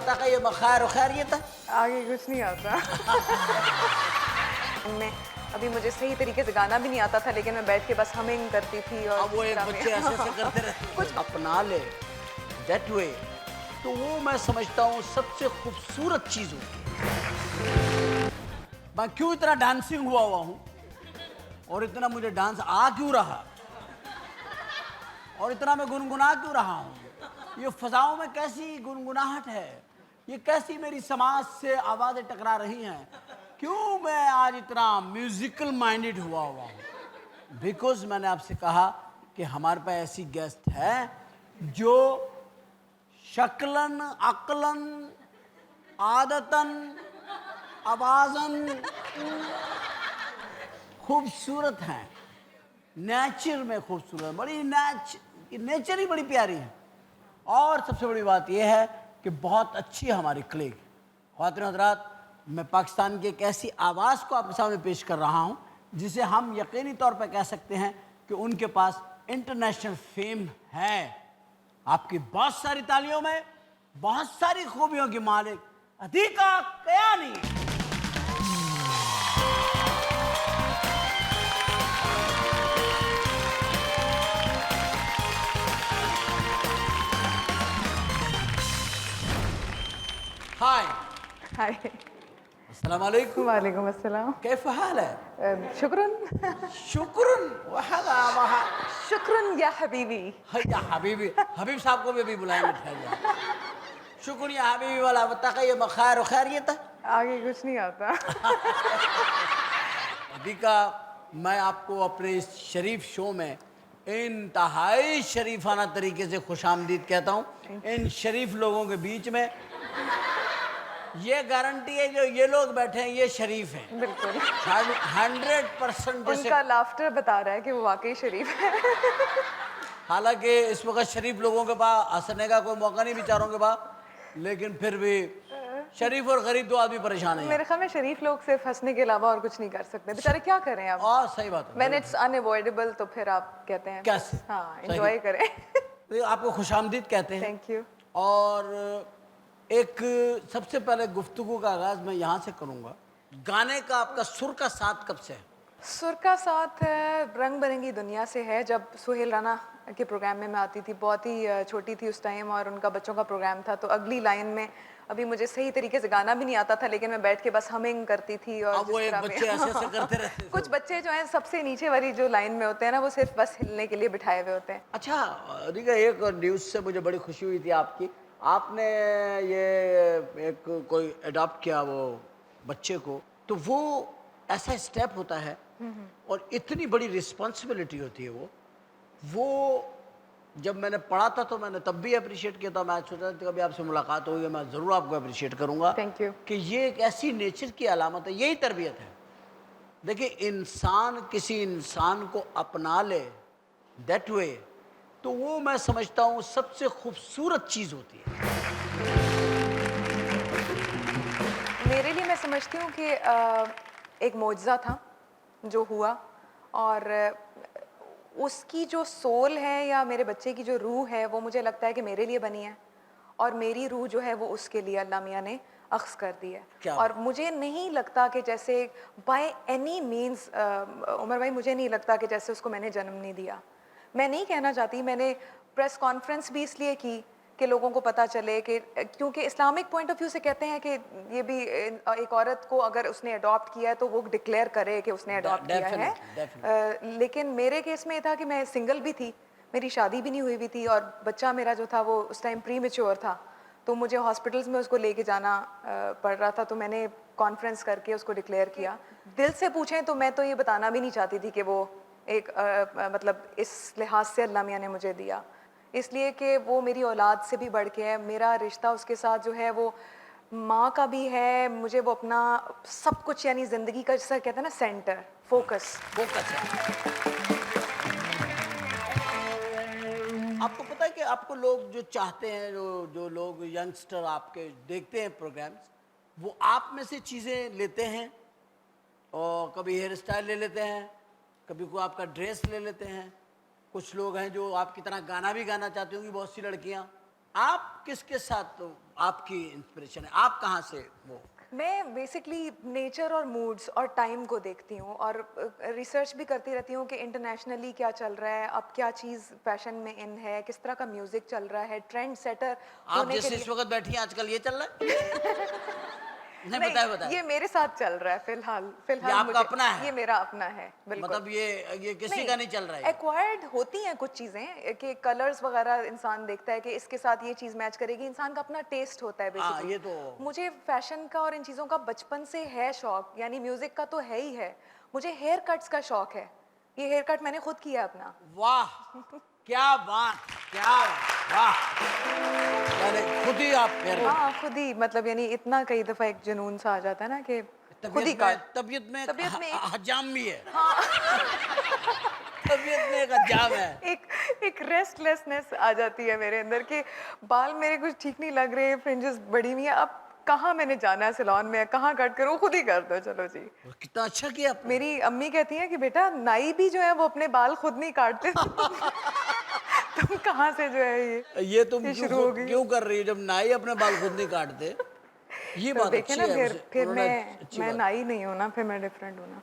बताइए बखैर खैरियत है। आगे कुछ नहीं आता। मैं अभी मुझे सही तरीके से गाना भी नहीं आता था, लेकिन मैं बैठ के बस हमिंग करती थी और अब वो एक बच्चे ऐसे ऐसे करते रहते कुछ अपना ले दैट वे, तो वो मैं समझता हूँ सबसे खूबसूरत चीज होती है। मैं क्यों इतना डांसिंग हुआ हूँ और इतना मुझे डांस आ क्यों रहा और इतना मैं गुनगुना क्यों रहा हूँ, ये फजाओं में कैसी गुनगुनाहट है, ये कैसी मेरी समाज से आवाजें टकरा रही हैं, क्यों मैं आज इतना म्यूजिकल माइंडेड हुआ हूँ। बिकॉज मैंने आपसे कहा कि हमारे पास ऐसी गेस्ट है जो शक्लन अक्लन आदतन आवाजन खूबसूरत हैं, नेचर में खूबसूरत, बड़ी नेचर ही बड़ी प्यारी है। और सबसे बड़ी बात यह है कि बहुत अच्छी है हमारी क्लिक। ख्वातीन हज़रात, मैं पाकिस्तान की एक ऐसी आवाज़ को आपके सामने पेश कर रहा हूँ जिसे हम यकीनी तौर पर कह सकते हैं कि उनके पास इंटरनेशनल फेम है। आपकी बहुत सारी तालियों में बहुत सारी खूबियों की मालिक अतीका कयानी। हाय हाय। अस्सलाम वालेकुम। वालेकुम अस्सलाम। कैफ हाल है? शुक्रन। शुक्रन वहदा वहा शुक्रन या हबीबी। या हबीबी, हबीब साहब को भी अभी बुलाएंगे ठहर। शुक्रिया हबीबी वाला बताइए बखैर खैरियत है। आगे कुछ नहीं आता। अदीका, मैं आपको अपने इस शरीफ शो में इंतहाई शरीफाना तरीके से खुशामदीद कहता हूँ। इन शरीफ लोगों के बीच में ये गारंटी है जो ये लोग बैठे हैं ये शरीफ हैं बिल्कुल। 100%। उनका लाफ्टर बता रहा है कि वो वाकई शरीफ है। हालांकि इस वक्त शरीफ लोगों के पास हंसने का कोई मौका नहीं बेचारों के पास, लेकिन फिर भी शरीफ और गरीब दो आदमी परेशान है। मेरे ख्याल में शरीफ लोग सिर्फ हंसने के अलावा और कुछ नहीं कर सकते, बेचारे क्या करें अब। सही बात है। When it's unavoidable तो फिर आप कहते हैं कैसे? हाँ सही। एंजॉय करें। तो आपको खुशामदीद कहते हैं। Thank you. और एक सबसे पहले गुफ्तगू का आगाज मैं यहाँ से करूँगा। गाने का आपका सुर का साथ कब से है? सुर का साथ रंग बिरंगी दुनिया से है। जब सुहेल राना के प्रोग्राम में मैं आती थी, बहुत ही छोटी थी उस टाइम, और उनका बच्चों का प्रोग्राम था, तो अगली लाइन में अभी मुझे सही तरीके से गाना भी नहीं आता था, लेकिन मैं बैठ के बस हमिंग करती थी। और अब वो एक बच्चे ऐसे ऐसे करते रहते कुछ बच्चे जो हैं सबसे नीचे वाली जो लाइन में होते हैं ना, वो सिर्फ बस हिलने के लिए बिठाए हुए होते हैं। अच्छा रिका, एक न्यूज़ से मुझे बड़ी खुशी हुई थी आपकी, आपने ये एक कोई अडॉप्ट किया वो बच्चे को, तो वो ऐसा स्टेप होता है और इतनी बड़ी रिस्पॉन्सिबिलिटी होती है वो जब मैंने पढ़ा था तो मैंने तब भी अप्रिशिएट किया था। मैं सोचा था कभी आपसे मुलाकात होगी मैं ज़रूर आपको अप्रिशिएट करूँगा। Thank you. कि ये एक ऐसी नेचर की अलामत है, यही तरबियत है। देखिए, इंसान किसी इंसान को अपना ले दैट वे, तो वो मैं समझता हूँ सबसे खूबसूरत चीज़ होती है। मेरे लिए मैं समझती हूँ कि एक मोजज़ा था जो हुआ, और उसकी जो सोल है या मेरे बच्चे की जो रूह है वो मुझे लगता है कि मेरे लिए बनी है, और मेरी रूह जो है वो उसके लिए अल्लाह मियाँ ने अख्स कर दी है। और मुझे नहीं लगता कि जैसे बाय एनी मीन्स उमर भाई, मुझे नहीं लगता कि जैसे उसको मैंने जन्म नहीं दिया। मैं नहीं कहना चाहती, मैंने प्रेस कॉन्फ्रेंस भी इसलिए की कि लोगों को पता चले कि, क्योंकि इस्लामिक पॉइंट ऑफ व्यू से कहते हैं कि ये भी एक औरत को अगर उसने अडॉप्ट किया है तो वो डिक्लेयर करे कि उसने अडॉप्ट किया है। लेकिन मेरे केस में ये था कि मैं सिंगल भी थी, मेरी शादी भी नहीं हुई भी थी, और बच्चा मेरा जो था वो उस टाइम प्री मैच्योर था, तो मुझे हॉस्पिटल्स में उसको लेके जाना पड़ रहा था। तो मैंने कॉन्फ्रेंस करके उसको डिक्लेयर किया। दिल से पूछें तो मैं तो ये बताना भी नहीं चाहती थी कि वो एक मतलब इस लिहाज से अल्लाह मियाँ ने मुझे दिया, इसलिए कि वो मेरी औलाद से भी बढ़ के है। मेरा रिश्ता उसके साथ जो है वो माँ का भी है, मुझे वो अपना सब कुछ, यानी ज़िंदगी का जैसा कहते हैं ना सेंटर, फोकस है। आपको पता है कि आपको लोग जो चाहते हैं, जो लोग यंगस्टर आपके देखते हैं प्रोग्राम्स, वो आप में से चीज़ें लेते हैं, और कभी हेयर स्टाइल ले लेते हैं, कभी कोई आपका ड्रेस ले लेते हैं। कुछ लोग हैं जो आपकी तरह गाना भी गाना चाहती होंगी, बहुत सी लड़कियां, आप किसके साथ तो आपकी इंस्पिरेशन है, आप कहाँ से वो? मैं बेसिकली नेचर और मूड्स और टाइम को देखती हूँ और रिसर्च भी करती रहती हूँ कि इंटरनेशनली क्या चल रहा है, अब क्या चीज़ फैशन में इन है, किस तरह का म्यूजिक चल रहा है, ट्रेंड सेटर आप होने के जैसे लिए। इस वक्त बैठी हैं आजकल ये चल रहा है? नहीं, नहीं, बताए बताए। ये मेरे साथ चल रहा है फिलहाल। फिलहाल आपका अपना है? ये मेरा अपना है, बिल्कुल। मतलब ये किसी का नहीं चल रहा है? एक्वायर्ड होती हैं कुछ चीजें कि कलर्स वगैरह इंसान देखता है कि इसके साथ ये चीज मैच करेगी, इंसान का अपना टेस्ट होता है हाँ, बेसिकली। ये तो मुझे फैशन का और इन चीजों का बचपन से है शौक, यानी म्यूजिक का तो है ही है। मुझे हेयर कट्स का शौक है, ये हेयर कट मैंने खुद किया अपना। वाह, क्या बात, क्या वाह, मैंने खुद ही आप हेयर हाँ, खुद ही, मतलब यानी इतना कई दफा एक जुनून सा आ जाता है ना कि खुद ही काट। तबीयत में तबीयत में एक हजाम भी है। तबीयत में एक हजाम है। एक रेस्टलेसनेस आ जाती है मेरे अंदर कि बाल मेरे कुछ ठीक नहीं लग रहे, फ्रिंजेस बड़ी हुई है, अब कहाँ मैंने जाना है सैलून में, कहाँ कट करूँ, खुद ही कर दो चलो जी। और कितना अच्छा किया आपने। मेरी अम्मी कहती हैं कि बेटा नाई भी जो है वो अपने बाल खुद नहीं काटते। तुम कहाँ से जो है ये तुम ये क्यों शुरू हो गई। क्यों कर रही हो जब नाई अपने बाल खुद नहीं काटते? ये तो बात देखे अच्छी ना, है, फिर उन्होंने मैं अच्छी मैं बात। नाई नहीं हूँ ना, फिर मैं डिफरेंट हूँ ना।